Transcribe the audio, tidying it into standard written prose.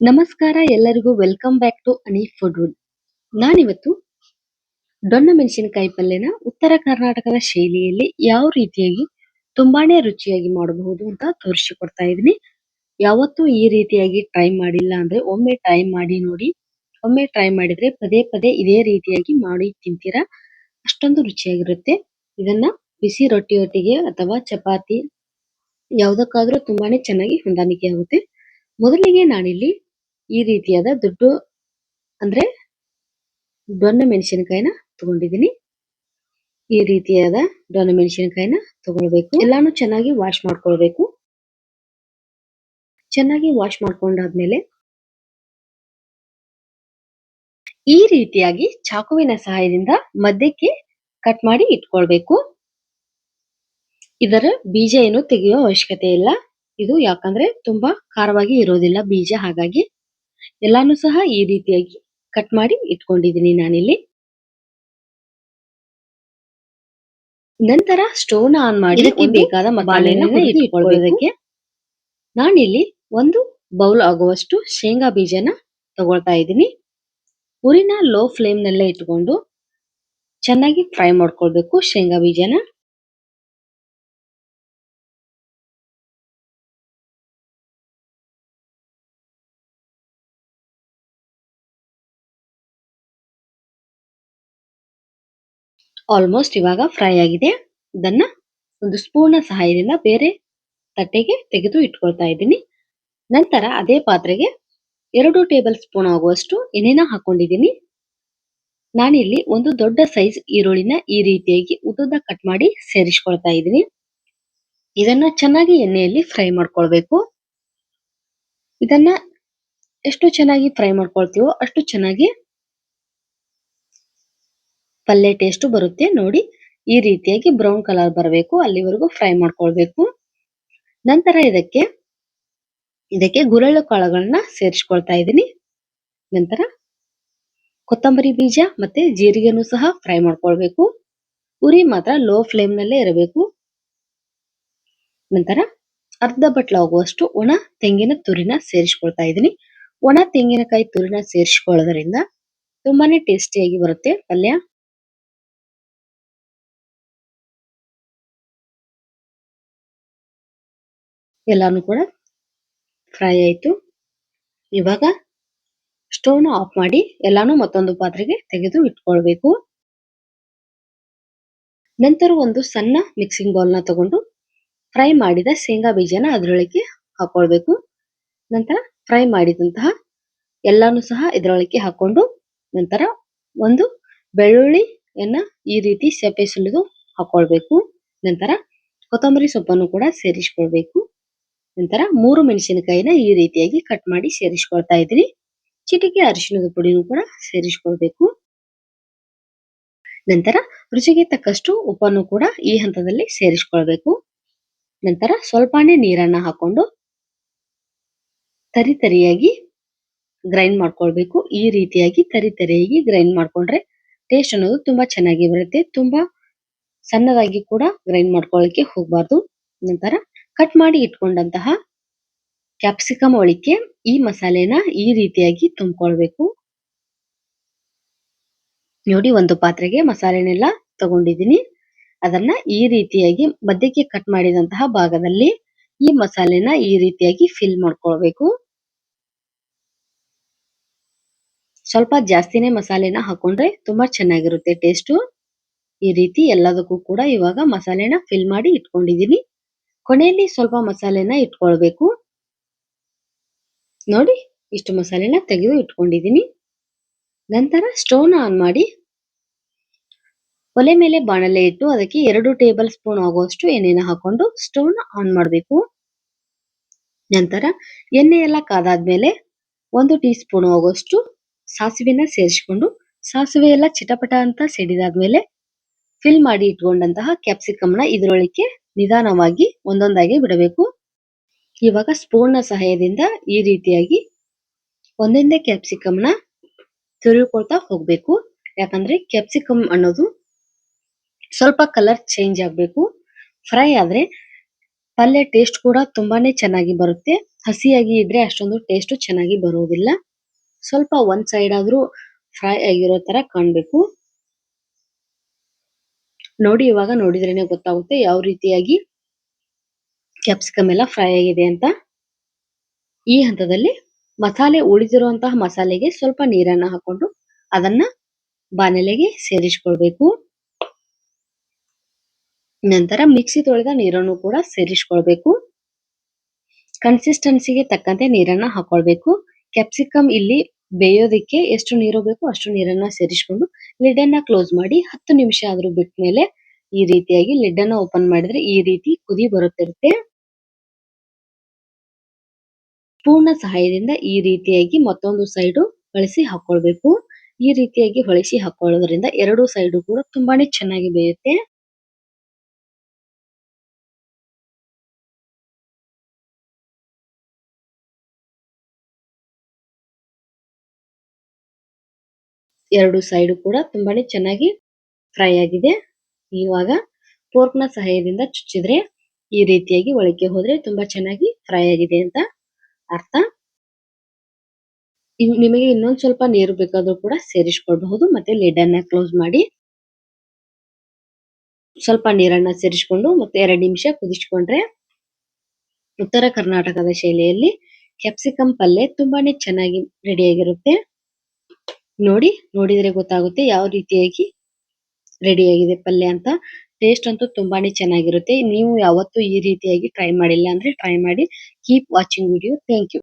ನಮಸ್ಕಾರ ಎಲ್ಲರಿಗೂ welcome back to ಅನಿ ಫುಡ್ ವುಡ್. ನಾನಿವತ್ತು ದೊಣ್ಣ ಮೆಣಸಿನಕಾಯಿ ಪಲ್ಯನ ಉತ್ತರ ಕರ್ನಾಟಕದ ಶೈಲಿಯಲ್ಲಿ ಯಾವ ರೀತಿಯಾಗಿ ತುಂಬಾನೇ ರುಚಿಯಾಗಿ ಮಾಡಬಹುದು ಅಂತ ತೋರಿಸಿಕೊಡ್ತಾ ಇದ್ದೀನಿ. ಯಾವತ್ತೂ ಈ ರೀತಿಯಾಗಿ ಟ್ರೈ ಮಾಡಿಲ್ಲ ಅಂದ್ರೆ ಒಮ್ಮೆ ಟ್ರೈ ಮಾಡಿ ನೋಡಿ. ಒಮ್ಮೆ ಟ್ರೈ ಮಾಡಿದ್ರೆ ಪದೇ ಪದೇ ಇದೇ ರೀತಿಯಾಗಿ ಮಾಡಿ ತಿಂತೀರಾ, ಅಷ್ಟೊಂದು ರುಚಿಯಾಗಿರುತ್ತೆ. ಇದನ್ನ ಬಿಸಿ ರೊಟ್ಟಿಯೊಟ್ಟಿಗೆ ಅಥವಾ ಚಪಾತಿ ಯಾವುದಕ್ಕಾದ್ರೂ ತುಂಬಾನೇ ಚೆನ್ನಾಗಿ ಹೊಂದಾಣಿಕೆ ಆಗುತ್ತೆ. ಮೊದಲಿಗೆ ನಾನಿಲ್ಲಿ ಈ ರೀತಿಯಾದ ದೊಡ್ಡ ಅಂದ್ರೆ ದೊಣ್ಣೆ ಮೆಣಸಿನಕಾಯಿನ ತಗೊಂಡಿದ್ದೀನಿ. ಈ ರೀತಿಯಾದ ದೊಣ್ಣೆ ಮೆಣಸಿನಕಾಯಿನ ತಗೊಳ್ಬೇಕು. ಎಲ್ಲಾನು ಚೆನ್ನಾಗಿ ವಾಶ್ ಮಾಡ್ಕೊಳ್ಬೇಕು. ಚೆನ್ನಾಗಿ ವಾಶ್ ಮಾಡ್ಕೊಂಡಾದ್ಮೇಲೆ ಈ ರೀತಿಯಾಗಿ ಚಾಕುವಿನ ಸಹಾಯದಿಂದ ಮಧ್ಯಕ್ಕೆ ಕಟ್ ಮಾಡಿ ಇಟ್ಕೊಳ್ಬೇಕು. ಇದರ ಬೀಜ ಏನು ತೆಗೆಯುವ ಅವಶ್ಯಕತೆ ಇಲ್ಲ. ಇದು ಯಾಕಂದ್ರೆ ತುಂಬಾ ಖಾರವಾಗಿ ಇರೋದಿಲ್ಲ ಬೀಜ, ಹಾಗಾಗಿ ಎಲ್ಲಾನು ಸಹ ಈ ರೀತಿಯಾಗಿ ಕಟ್ ಮಾಡಿ ಇಟ್ಕೊಂಡಿದ್ದೀನಿ ನಾನಿಲ್ಲಿ. ನಂತರ ಸ್ಟೋವ್ ನ ಆನ್ ಮಾಡಿ ಇದಕ್ಕೆ ಬೇಕಾದ ಮಸಾಲೆನ ಇಟ್ಕೊಳ್ಳೋದಕ್ಕೆ ನಾನಿಲ್ಲಿ ಒಂದು ಬೌಲ್ ಆಗುವಷ್ಟು ಶೇಂಗಾ ಬೀಜನ ತಗೊಳ್ತಾ ಇದ್ದೀನಿ. ಉರಿನ ಲೋ ಫ್ಲೇಮ್ ನಲ್ಲೇ ಇಟ್ಕೊಂಡು ಚೆನ್ನಾಗಿ ಫ್ರೈ ಮಾಡ್ಕೊಳ್ಬೇಕು ಶೇಂಗಾ ಬೀಜನ. ಆಲ್ಮೋಸ್ಟ್ ಇವಾಗ ಫ್ರೈ ಆಗಿದೆ. ಇದನ್ನ ಒಂದು ಸ್ಪೂನ್ ಸಹಾಯದಿಂದ ಬೇರೆ ತಟ್ಟೆಗೆ ತೆಗೆದು ಇಟ್ಕೊಳ್ತಾ ಇದ್ದೀನಿ. ನಂತರ ಅದೇ ಪಾತ್ರೆಗೆ 2 ಟೇಬಲ್ ಸ್ಪೂನ್ ಆಗುವಷ್ಟು ಎಣ್ಣೆನ ಹಾಕೊಂಡಿದ್ದೀನಿ. ನಾನಿಲ್ಲಿ ಒಂದು ದೊಡ್ಡ ಸೈಜ್ ಈರುಳ್ಳಿನ ಈ ರೀತಿಯಾಗಿ ಉದ್ದುದ್ದ ಕಟ್ ಮಾಡಿ ಸೇರಿಸ್ಕೊಳ್ತಾ ಇದ್ದೀನಿ. ಇದನ್ನ ಚೆನ್ನಾಗಿ ಎಣ್ಣೆಯಲ್ಲಿ ಫ್ರೈ ಮಾಡ್ಕೊಳ್ಬೇಕು. ಇದನ್ನ ಎಷ್ಟು ಚೆನ್ನಾಗಿ ಫ್ರೈ ಮಾಡ್ಕೊಳ್ತೀವೋ ಅಷ್ಟು ಚೆನ್ನಾಗಿ ಪಲ್ಯ ಟೇಸ್ಟ್ ಬರುತ್ತೆ. ನೋಡಿ, ಈ ರೀತಿಯಾಗಿ ಬ್ರೌನ್ ಕಲರ್ ಬರಬೇಕು, ಅಲ್ಲಿವರೆಗೂ ಫ್ರೈ ಮಾಡ್ಕೊಳ್ಬೇಕು. ನಂತರ ಇದಕ್ಕೆ ಗುರೆಳ್ಳು ಕಾಳುಗಳನ್ನ ಸೇರಿಸ್ಕೊಳ್ತಾ ಇದ್ದೀನಿ. ನಂತರ ಕೊತ್ತಂಬರಿ ಬೀಜ ಮತ್ತೆ ಜೀರಿಗೆನೂ ಸಹ ಫ್ರೈ ಮಾಡ್ಕೊಳ್ಬೇಕು. ಉರಿ ಮಾತ್ರ ಲೋ ಫ್ಲೇಮ್ ನಲ್ಲೇ ಇರಬೇಕು. ನಂತರ ಅರ್ಧ ಬಟ್ಲಾಗುವಷ್ಟು ಒಣ ತೆಂಗಿನ ತುರಿನ ಸೇರಿಸ್ಕೊಳ್ತಾ ಇದ್ದೀನಿ. ಒಣ ತೆಂಗಿನಕಾಯಿ ತುರಿನ ಸೇರಿಸ್ಕೊಳ್ಳೋದ್ರಿಂದ ತುಂಬಾನೇ ಟೇಸ್ಟಿಯಾಗಿ ಬರುತ್ತೆ ಪಲ್ಯ. ಎಲ್ಲಾನು ಕೂಡ ಫ್ರೈ ಆಯ್ತು. ಇವಾಗ ಸ್ಟೋವ್ ನ ಆಫ್ ಮಾಡಿ ಎಲ್ಲಾನು ಮತ್ತೊಂದು ಪಾತ್ರೆಗೆ ತೆಗೆದು ಇಟ್ಕೊಳ್ಬೇಕು. ನಂತರ ಒಂದು ಸಣ್ಣ ಮಿಕ್ಸಿಂಗ್ ಬೌಲ್ ನ ತಗೊಂಡು ಫ್ರೈ ಮಾಡಿದ ಶೇಂಗಾ ಬೀಜನ ಅದರೊಳಗೆ ಹಾಕೊಳ್ಬೇಕು. ನಂತರ ಫ್ರೈ ಮಾಡಿದಂತಹ ಎಲ್ಲಾನು ಸಹ ಇದರೊಳಗೆ ಹಾಕೊಂಡು ನಂತರ ಒಂದು ಬೆಳ್ಳುಳ್ಳಿಯನ್ನ ಈ ರೀತಿ ಸೆಪೆ ಸುಲಿದು ಹಾಕೊಳ್ಬೇಕು. ನಂತರ ಕೊತ್ತಂಬರಿ ಸೊಪ್ಪನ್ನು ಕೂಡ ಸೇರಿಸ್ಕೊಳ್ಬೇಕು. ನಂತರ 3 ಮೆಣಸಿನಕಾಯಿನ ಈ ರೀತಿಯಾಗಿ ಕಟ್ ಮಾಡಿ ಸೇರಿಸ್ಕೊಳ್ತಾ ಇದ್ದೀನಿ. ಚಿಟಿಕೆ ಅರಿಶಿಣದ ಪುಡಿನೂ ಕೂಡ ಸೇರಿಸ್ಕೊಳ್ಬೇಕು. ನಂತರ ರುಚಿಗೆ ತಕ್ಕಷ್ಟು ಉಪ್ಪನ್ನು ಕೂಡ ಈ ಹಂತದಲ್ಲಿ ಸೇರಿಸ್ಕೊಳ್ಬೇಕು. ನಂತರ ಸ್ವಲ್ಪನೇ ನೀರನ್ನ ಹಾಕೊಂಡು ತರಿಯಾಗಿ ಗ್ರೈಂಡ್ ಮಾಡ್ಕೊಳ್ಬೇಕು. ಈ ರೀತಿಯಾಗಿ ತರಿಯಾಗಿ ಗ್ರೈಂಡ್ ಮಾಡ್ಕೊಂಡ್ರೆ ಟೇಸ್ಟ್ ಅನ್ನೋದು ತುಂಬಾ ಚೆನ್ನಾಗಿ ಬರುತ್ತೆ. ತುಂಬಾ ಸಣ್ಣದಾಗಿ ಕೂಡ ಗ್ರೈಂಡ್ ಮಾಡ್ಕೊಳ್ಳಿಕ್ಕೆ ಹೋಗ್ಬಾರ್ದು. ನಂತರ ಕಟ್ ಮಾಡಿ ಇಟ್ಕೊಂಡಂತಹ ಕ್ಯಾಪ್ಸಿಕಮ್ ಒಳಕ್ಕೆ ಈ ಮಸಾಲೆನ ಈ ರೀತಿಯಾಗಿ ತುಂಬಿಕೊಳ್ಬೇಕು. ನೋಡಿ, ಒಂದು ಪಾತ್ರೆಗೆ ಮಸಾಲೆನೆಲ್ಲ ತಗೊಂಡಿದ್ದೀನಿ. ಅದನ್ನ ಈ ರೀತಿಯಾಗಿ ಮಧ್ಯಕ್ಕೆ ಕಟ್ ಮಾಡಿದಂತಹ ಭಾಗದಲ್ಲಿ ಈ ಮಸಾಲೆನ ಈ ರೀತಿಯಾಗಿ ಫಿಲ್ ಮಾಡ್ಕೊಳ್ಬೇಕು. ಸ್ವಲ್ಪ ಜಾಸ್ತಿನೇ ಮಸಾಲೆನ ಹಾಕೊಂಡ್ರೆ ತುಂಬಾ ಚೆನ್ನಾಗಿರುತ್ತೆ ಟೇಸ್ಟು. ಈ ರೀತಿ ಎಲ್ಲದಕ್ಕೂ ಕೂಡ ಇವಾಗ ಮಸಾಲೆನ ಫಿಲ್ ಮಾಡಿ ಇಟ್ಕೊಂಡಿದ್ದೀನಿ. ಕೊನೆಯಲ್ಲಿ ಸ್ವಲ್ಪ ಮಸಾಲೆನ ಇಟ್ಕೊಳ್ಬೇಕು. ನೋಡಿ, ಇಷ್ಟು ಮಸಾಲೆನ ತೆಗೆದು ಇಟ್ಕೊಂಡಿದ್ದೀನಿ. ನಂತರ ಸ್ಟೋವ್ ನ ಆನ್ ಮಾಡಿ ಒಲೆ ಮೇಲೆ ಬಾಣಲೆ ಇಟ್ಟು ಅದಕ್ಕೆ 2 ಟೇಬಲ್ ಸ್ಪೂನ್ ಆಗುವಷ್ಟು ಎಣ್ಣೆನ ಹಾಕೊಂಡು ಸ್ಟೋವ್ ನ ಆನ್ ಮಾಡಬೇಕು. ನಂತರ ಎಣ್ಣೆ ಎಲ್ಲ ಕಾದಾದ್ಮೇಲೆ 1 ಟೀ ಸ್ಪೂನ್ ಆಗುವಷ್ಟು ಸಾಸಿವೆನ ಸೇರಿಸಿಕೊಂಡು ಸಾಸಿವೆ ಎಲ್ಲ ಚಿಟಪಟ ಅಂತ ಸಿಡಿದಾದ್ಮೇಲೆ ಫಿಲ್ ಮಾಡಿ ಇಟ್ಕೊಂಡಂತಹ ಕ್ಯಾಪ್ಸಿಕಮ್ ನ ಇದರೊಳಗೆ ನಿಧಾನವಾಗಿ ಒಂದೊಂದಾಗಿ ಬಿಡಬೇಕು. ಇವಾಗ ಸ್ಪೂನ್ ನ ಸಹಾಯದಿಂದ ಈ ರೀತಿಯಾಗಿ ಒಂದೊಂದೇ ಕ್ಯಾಪ್ಸಿಕಮ್ ನ ತುರಿಕೊಳ್ತಾ ಹೋಗ್ಬೇಕು. ಯಾಕಂದ್ರೆ ಕ್ಯಾಪ್ಸಿಕಮ್ ಅನ್ನೋದು ಸ್ವಲ್ಪ ಕಲರ್ ಚೇಂಜ್ ಆಗ್ಬೇಕು. ಫ್ರೈ ಆದ್ರೆ ಪಲ್ಯ ಟೇಸ್ಟ್ ಕೂಡ ತುಂಬಾನೇ ಚೆನ್ನಾಗಿ ಬರುತ್ತೆ. ಹಸಿಯಾಗಿ ಇದ್ರೆ ಅಷ್ಟೊಂದು ಟೇಸ್ಟ್ ಚೆನ್ನಾಗಿ ಬರುವುದಿಲ್ಲ. ಸ್ವಲ್ಪ ಒಂದ್ ಸೈಡ್ ಆದ್ರೂ ಫ್ರೈ ಆಗಿರೋ ತರ ಕಾಣ್ಬೇಕು. ನೋಡಿ, ಇವಾಗ ನೋಡಿದ್ರೇನೆ ಗೊತ್ತಾಗುತ್ತೆ ಯಾವ ರೀತಿಯಾಗಿ ಕ್ಯಾಪ್ಸಿಕಮ್ ಎಲ್ಲ ಫ್ರೈ ಆಗಿದೆ ಅಂತ. ಈ ಹಂತದಲ್ಲಿ ಉಳಿದಿರುವಂತಹ ಮಸಾಲೆಗೆ ಸ್ವಲ್ಪ ನೀರನ್ನ ಹಾಕೊಂಡು ಅದನ್ನ ಬಾಣಲೆಗೆ ಸೇರಿಸ್ಕೊಳ್ಬೇಕು. ನಂತರ ಮಿಕ್ಸಿ ತೊಳೆದ ನೀರನ್ನು ಕೂಡ ಸೇರಿಸ್ಕೊಳ್ಬೇಕು. ಕನ್ಸಿಸ್ಟೆನ್ಸಿಗೆ ತಕ್ಕಂತೆ ನೀರನ್ನ ಹಾಕೊಳ್ಬೇಕು. ಕ್ಯಾಪ್ಸಿಕಮ್ ಇಲ್ಲಿ ಬೇಯೋದಿಕ್ಕೆ ಎಷ್ಟು ನೀರು ಬೇಕು ಅಷ್ಟು ನೀರನ್ನ ಸೇರಿಸ್ಕೊಂಡು ಲಿಡ್ ಅನ್ನ ಕ್ಲೋಸ್ ಮಾಡಿ 10 ನಿಮಿಷ ಆದ್ರೂ ಬಿಟ್ಮೇಲೆ ಈ ರೀತಿಯಾಗಿ ಲಿಡ್ ಅನ್ನ ಓಪನ್ ಮಾಡಿದ್ರೆ ಈ ರೀತಿ ಕುದಿ ಬರುತ್ತಿರುತ್ತೆ. ಸ್ಪೂನ್ ನ ಸಹಾಯದಿಂದ ಈ ರೀತಿಯಾಗಿ ಮತ್ತೊಂದು ಸೈಡು ಹೊಳಿಸಿ ಹಾಕೊಳ್ಬೇಕು. ಈ ರೀತಿಯಾಗಿ ಹೊಳಿಸಿ ಹಾಕೊಳ್ಳೋದ್ರಿಂದ ಎರಡು ಸೈಡು ಕೂಡ ತುಂಬಾನೇ ಚೆನ್ನಾಗಿ ಬೇಯುತ್ತೆ. ಎರಡು ಸೈಡು ಕೂಡ ತುಂಬಾನೇ ಚೆನ್ನಾಗಿ ಫ್ರೈ ಆಗಿದೆ. ಇವಾಗ ಫೋರ್ಕ್ ನ ಸಹಾಯದಿಂದ ಚುಚ್ಚಿದ್ರೆ ಈ ರೀತಿಯಾಗಿ ಒಳಗೆ ಹೋದ್ರೆ ತುಂಬಾ ಚೆನ್ನಾಗಿ ಫ್ರೈ ಆಗಿದೆ ಅಂತ ಅರ್ಥ. ನಿಮಗೆ ಇನ್ನೊಂದ್ ಸ್ವಲ್ಪ ನೀರು ಬೇಕಾದ್ರೂ ಕೂಡ ಸೇರಿಸ್ಕೊಳ್ಬಹುದು. ಮತ್ತೆ ಲಿಡ್ ಅನ್ನ ಕ್ಲೋಸ್ ಮಾಡಿ ಸ್ವಲ್ಪ ನೀರನ್ನ ಸೇರಿಸ್ಕೊಂಡು ಮತ್ತೆ 2 ನಿಮಿಷ ಕುದಿಸ್ಕೊಂಡ್ರೆ ಉತ್ತರ ಕರ್ನಾಟಕದ ಶೈಲಿಯಲ್ಲಿ ಕ್ಯಾಪ್ಸಿಕಮ್ ಪಲ್ಯ ತುಂಬಾನೇ ಚೆನ್ನಾಗಿ ರೆಡಿಯಾಗಿರುತ್ತೆ. ನೋಡಿದ್ರೆ ಗೊತ್ತಾಗುತ್ತೆ ಯಾವ ರೀತಿಯಾಗಿ ರೆಡಿಯಾಗಿದೆ ಪಲ್ಯ ಅಂತ. ಟೇಸ್ಟ್ ಅಂತೂ ತುಂಬಾನೇ ಚೆನ್ನಾಗಿರುತ್ತೆ. ನೀವು ಯಾವತ್ತೂ ಈ ರೀತಿಯಾಗಿ ಟ್ರೈ ಮಾಡಿಲ್ಲ ಅಂದ್ರೆ ಟ್ರೈ ಮಾಡಿ. Keep watching video. Thank you.